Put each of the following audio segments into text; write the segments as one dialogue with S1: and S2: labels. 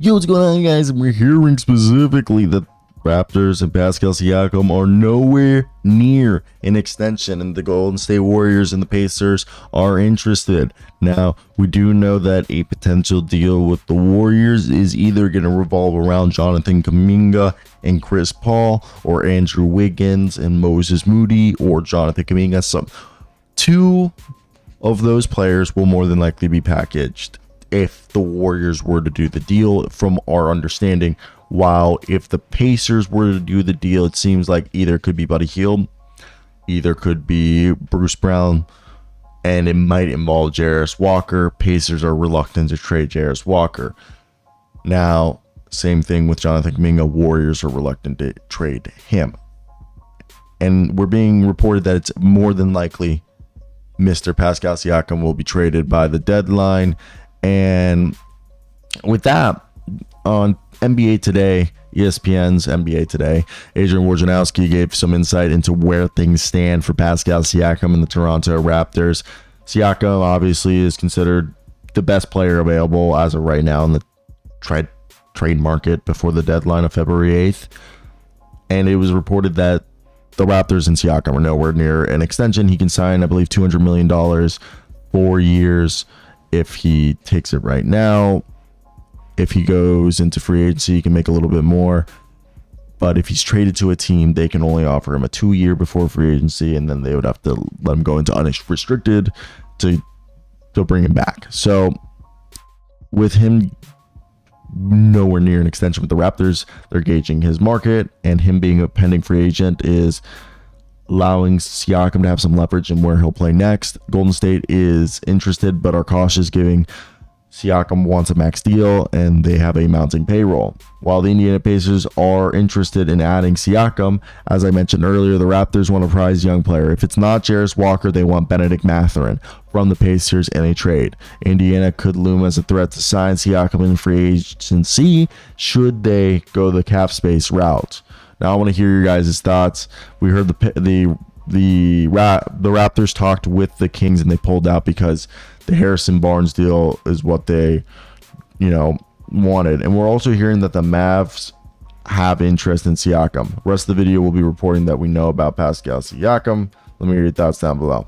S1: Yo, what's going on, guys? And we're hearing specifically that Raptors and Pascal Siakam are nowhere near an extension, and the Golden State Warriors and the Pacers are interested. Now, we do know that a potential deal with the Warriors is either going to revolve around Jonathan Kuminga and Chris Paul, or Andrew Wiggins and Moses Moody, or Jonathan Kuminga. Two of those players will more than likely be packaged if the Warriors were to do the deal, from our understanding. While if the Pacers were to do the deal, it seems like either could be Buddy Hield, either could be Bruce Brown, and it might involve Jarris Walker. Pacers are reluctant to trade Jarris Walker. Now, same thing with Jonathan Kuminga. Warriors are reluctant to trade him. And we're being reported that it's more than likely Mr. Pascal Siakam will be traded by the deadline. And with that, on NBA Today, ESPN's NBA Today, Adrian Wojnarowski gave some insight into where things stand for Pascal Siakam and the Toronto Raptors. Siakam obviously is considered the best player available as of right now in the trade market before the deadline of February 8th. And it was reported that the Raptors and Siakam are nowhere near an extension. He can sign, I believe, $200 million, 4 years. If he takes it right now, if he goes into free agency, he can make a little bit more. But if he's traded to a team, they can only offer him a 2-year before free agency, and then they would have to let him go into unrestricted to bring him back. So with him nowhere near an extension with the Raptors, they're gauging his market, and him being a pending free agent is allowing Siakam to have some leverage in where he'll play next. Golden State is interested, but are cautious, giving Siakam wants a max deal, and they have a mounting payroll. While the Indiana Pacers are interested in adding Siakam, as I mentioned earlier, the Raptors want a prize young player. If it's not Jarris Walker, they want Benedict Mathurin from the Pacers in a trade. Indiana could loom as a threat to sign Siakam in free agency should they go the cap space route. Now I want to hear your guys' thoughts. We heard the Raptors talked with the Kings and they pulled out because the Harrison Barnes deal is what they, wanted. And we're also hearing that the Mavs have interest in Siakam. The rest of the video will be reporting that we know about Pascal Siakam. Let me hear your thoughts down below.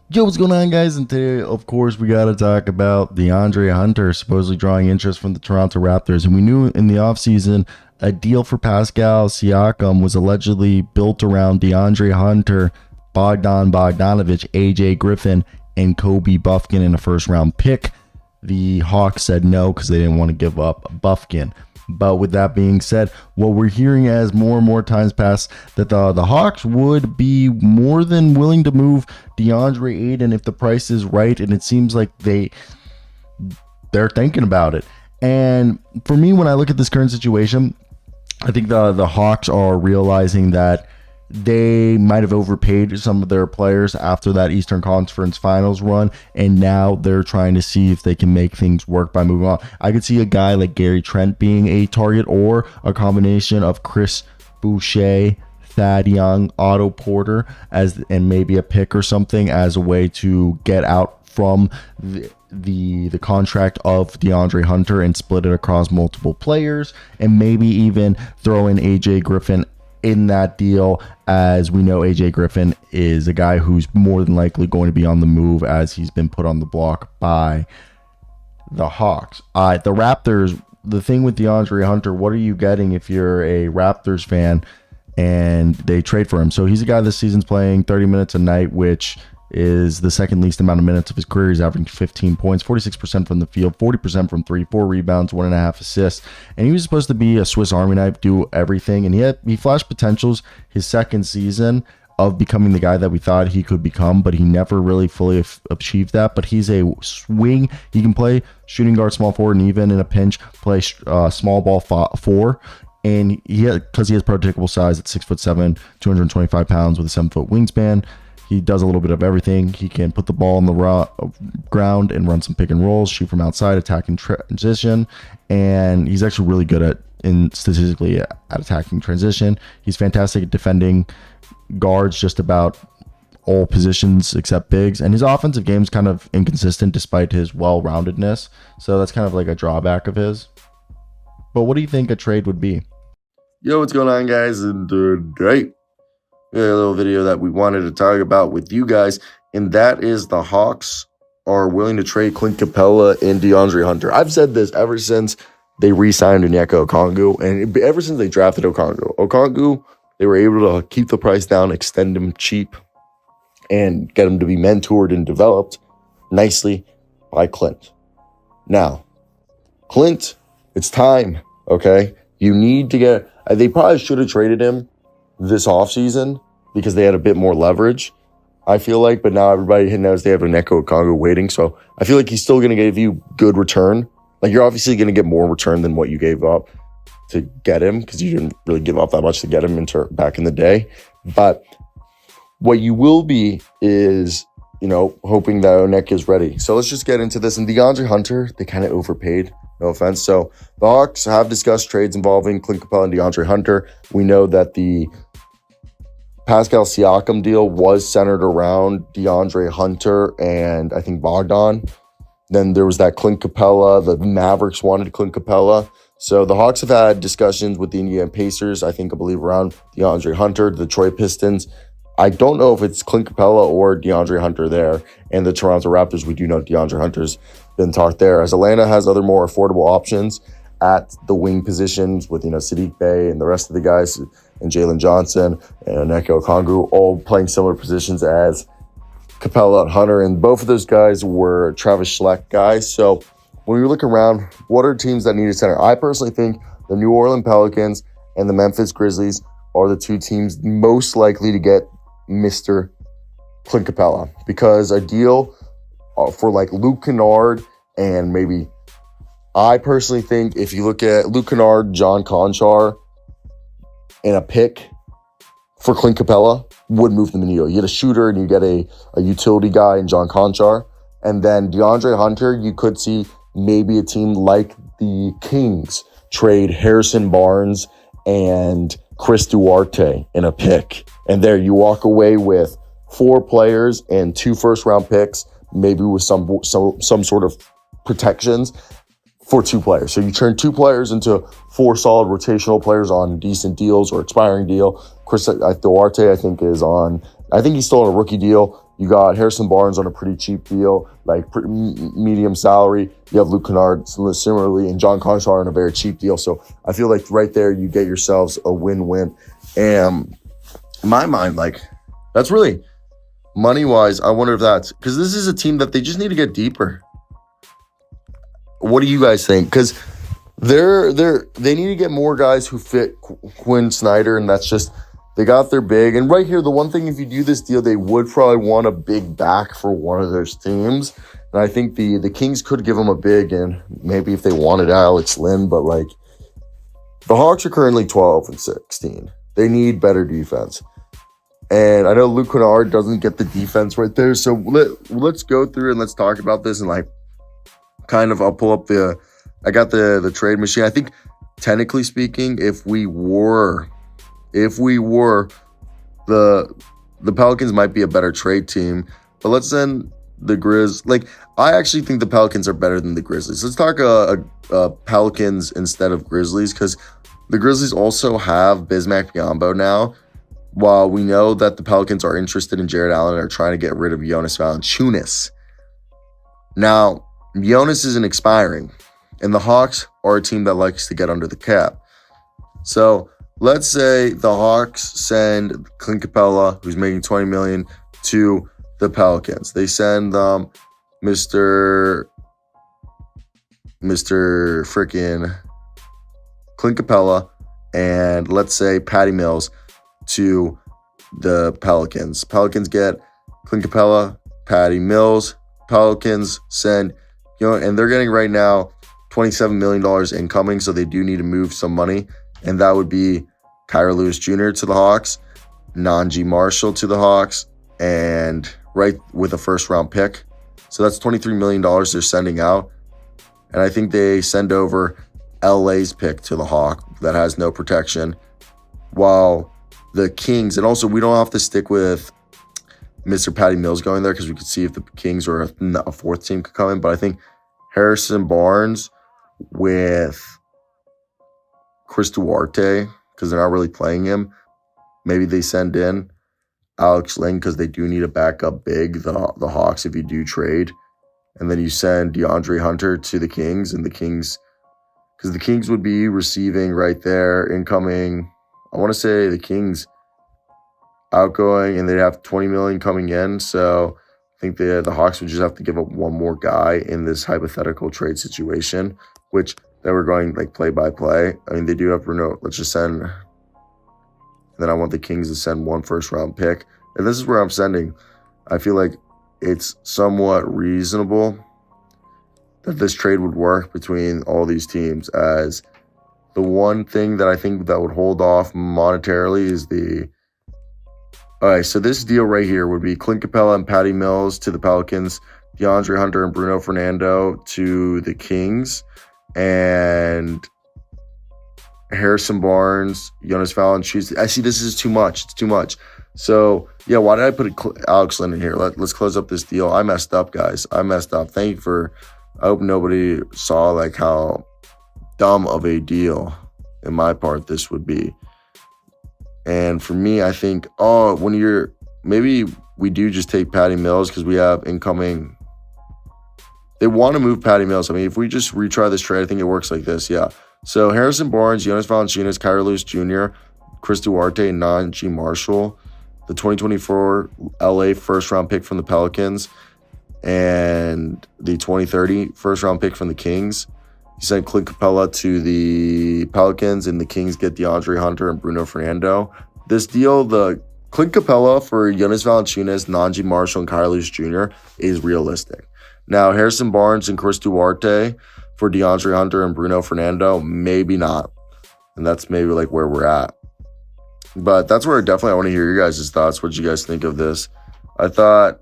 S1: Yo, what's going on, guys? And today, of course, we got to talk about DeAndre Hunter supposedly drawing interest from the Toronto Raptors. And we knew in the offseason a deal for Pascal Siakam was allegedly built around DeAndre Hunter, Bogdan Bogdanovic, AJ Griffin, and Kobe Buffkin in a first-round pick. The Hawks said no because they didn't want to give up Buffkin. But with that being said, what we're hearing as more and more times pass, that the Hawks would be more than willing to move DeAndre Ayton if the price is right, and it seems like they're thinking about it. And for me, when I look at this current situation, I think the Hawks are realizing that they might have overpaid some of their players after that Eastern Conference Finals run, and now they're trying to see if they can make things work by moving on. I could see a guy like Gary Trent being a target, or a combination of Chris Boucher, Thad Young, Otto Porter, and maybe a pick or something as a way to get out from the contract of DeAndre Hunter and split it across multiple players, and maybe even throw in AJ Griffin in that deal, as we know AJ Griffin is a guy who's more than likely going to be on the move, as he's been put on the block by the Hawks. The Raptors, the thing with DeAndre Hunter, what are you getting if you're a Raptors fan and they trade for him? So he's a guy this season's playing 30 minutes a night, which is the second least amount of minutes of his career. He's averaging 15 points, 46% from the field, 40% from three, 4 rebounds, 1.5 assists. And he was supposed to be a Swiss Army knife, do everything. And he flashed potentials his second season of becoming the guy that we thought he could become, but he never really fully achieved that. But he's a swing. He can play shooting guard, small forward, and even in a pinch, play small ball 4. And because he has prototypical size at 6'7", 225 pounds with a 7-foot wingspan, he does a little bit of everything. He can put the ball on the ground and run some pick and rolls, shoot from outside, attacking transition, and he's actually really good statistically at attacking transition. He's fantastic at defending guards just about all positions except bigs, and his offensive game is kind of inconsistent despite his well-roundedness. So that's kind of like a drawback of his. But what do you think a trade would be?
S2: Yo, what's going on, guys? And today, we got a little video that we wanted to talk about with you guys, and that is the Hawks are willing to trade Clint Capella and DeAndre Hunter. I've said this ever since they re-signed Onyeka Okongwu, and ever since they drafted Okongwu. Okongwu, they were able to keep the price down, extend him cheap, and get him to be mentored and developed nicely by Clint. Now, Clint, it's time, okay? You need to get... They probably should have traded him this offseason because they had a bit more leverage, I feel like. But now everybody knows they have Onyeka Okongwu waiting. So I feel like he's still going to give you good return. Like, you're obviously going to get more return than what you gave up to get him because you didn't really give up that much to get him back in the day. But what you will be is, hoping that Onyeka is ready. So let's just get into this. And DeAndre Hunter, they kind of overpaid. No offense. So the Hawks have discussed trades involving Clint Capella and DeAndre Hunter. We know that the Pascal Siakam deal was centered around DeAndre Hunter and I think Bogdan. Then there was that Clint Capella. The Mavericks wanted Clint Capella. So the Hawks have had discussions with the Indiana Pacers, I believe around DeAndre Hunter, the Detroit Pistons. I don't know if it's Clint Capella or DeAndre Hunter there. And the Toronto Raptors, we do know DeAndre Hunter's been talked there. As Atlanta has other more affordable options at the wing positions with, Sadiq Bey and the rest of the guys, and Jalen Johnson and Onyeka Okongwu, all playing similar positions as Capella and Hunter. And both of those guys were Travis Schleck guys. So when you look around, what are teams that need a center? I personally think the New Orleans Pelicans and the Memphis Grizzlies are the two teams most likely to get Mr. Clint Capella, because a deal for like Luke Kennard and maybe, I personally think if you look at Luke Kennard, John Conchar, and a pick for Clint Capella would move the needle. You get a shooter and you get a utility guy in John Conchar. And then DeAndre Hunter, you could see maybe a team like the Kings trade Harrison Barnes and Chris Duarte in a pick. And there you walk away with 4 players and 2 first-round picks, maybe with some sort of protections for 2 players. So you turn 2 players into 4 solid rotational players on decent deals or expiring deal. Chris Duarte, I think he's still on a rookie deal. You got Harrison Barnes on a pretty cheap deal, like medium salary. You have Luke Kennard similarly, and John Conchar on a very cheap deal. So I feel like right there you get yourselves a win-win. And in my mind, like, that's really money-wise, I wonder if that's because this is a team that they just need to get deeper. What do you guys think? Because they need to get more guys who fit Quinn Snyder, and that's just, they got their big. And right here, the one thing, if you do this deal, they would probably want a big back for one of those teams. And I think the Kings could give them a big, and maybe if they wanted Alex Lynn, but like, the Hawks are currently 12-16. They need better defense. And I know Luke Kennard doesn't get the defense right there. So let's go through and let's talk about this. And like, kind of, I'll pull up I got the trade machine. I think technically speaking, if we were the Pelicans might be a better trade team. But let's send the Grizz. Like, I actually think the Pelicans are better than the Grizzlies. Let's talk Pelicans instead of Grizzlies, because the Grizzlies also have Bismack Biyombo now. While we know that the Pelicans are interested in Jared Allen and are trying to get rid of Jonas Valanciunas. Now, Jonas isn't expiring, and the Hawks are a team that likes to get under the cap. So let's say the Hawks send Clint Capella, who's making $20 million, to the Pelicans. They send Mr. freaking Clint Capella and let's say Patty Mills to the Pelicans. Pelicans get Clint Capella, Patty Mills. Pelicans send, and they're getting right now $27 million incoming, so they do need to move some money, and that would be Kyra Lewis Jr. to the Hawks, Nanji Marshall to the Hawks, and right with a first-round pick. So that's $23 million they're sending out, and I think they send over LA's pick to the Hawk that has no protection, while the Kings, and also we don't have to stick with Mr. Patty Mills going there because we could see if the Kings or a fourth team could come in, but I think Harrison Barnes with Chris Duarte because they're not really playing him. Maybe they send in Alex Ling because they do need a backup big, the Hawks, if you do trade. And then you send DeAndre Hunter to the Kings, and the Kings, because the Kings would be receiving right there, incoming, I want to say the Kings outgoing, and they'd have $20 million coming in. So I think the Hawks would just have to give up one more guy in this hypothetical trade situation, which they were going like play by play. I mean, they do have Bruno. Let's just send. And then I want the Kings to send 1 first-round pick. And this is where I'm sending. I feel like it's somewhat reasonable that this trade would work between all these teams, as the one thing that I think that would hold off monetarily is the... All right, so this deal right here would be Clint Capella and Patty Mills to the Pelicans, DeAndre Hunter and Bruno Fernando to the Kings, and Harrison Barnes, Jonas Valanciunas. I see this is too much. It's too much. So, yeah, why did I put Alex Len in here? Let's close up this deal. I messed up, guys. I messed up. Thank you for... I hope nobody saw, like, how dumb of a deal, in my part, this would be. And for me, I think, when you're... Maybe we do just take Patty Mills because we have incoming... They want to move Patty Mills. I mean, if we just retry this trade, I think it works like this, yeah. So Harrison Barnes, Jonas Valanciunas, Kyrie Lewis Jr., Chris Duarte, and Najee Marshall, the 2024 LA first-round pick from the Pelicans, and the 2030 first-round pick from the Kings. You sent Clint Capella to the Pelicans, and the Kings get DeAndre Hunter and Bruno Fernando. This deal, the Clint Capella for Jonas Valanciunas, Najee Marshall, and Kyrie Lewis Jr. is realistic. Now, Harrison Barnes and Chris Duarte for DeAndre Hunter and Bruno Fernando, maybe not. And that's maybe like where we're at. But that's where I want to hear your guys' thoughts. What you guys think of this? I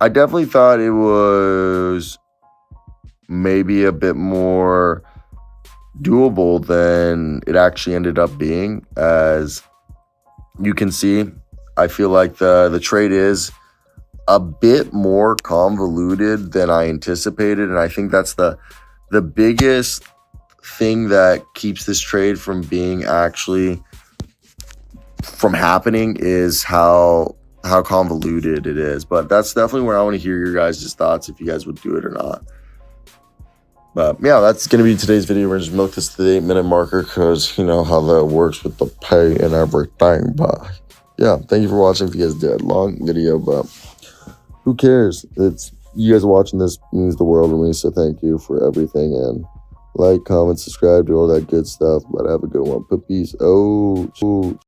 S2: definitely thought it was maybe a bit more doable than it actually ended up being. As you can see, I feel like the trade is a bit more convoluted than I anticipated, and I think that's the biggest thing that keeps this trade from being happening is how convoluted it is. But that's definitely where I want to hear your guys' thoughts, if you guys would do it or not. But yeah, that's going to be today's video. We're just milk this to the 8-minute marker because you know how that works with the pay and everything. But yeah, thank you for watching. If you guys did, long video, but who cares? It's you guys watching this means the world to me, so thank you for everything, and like, comment, subscribe, do all that good stuff. But have a good one. Peace. Oh.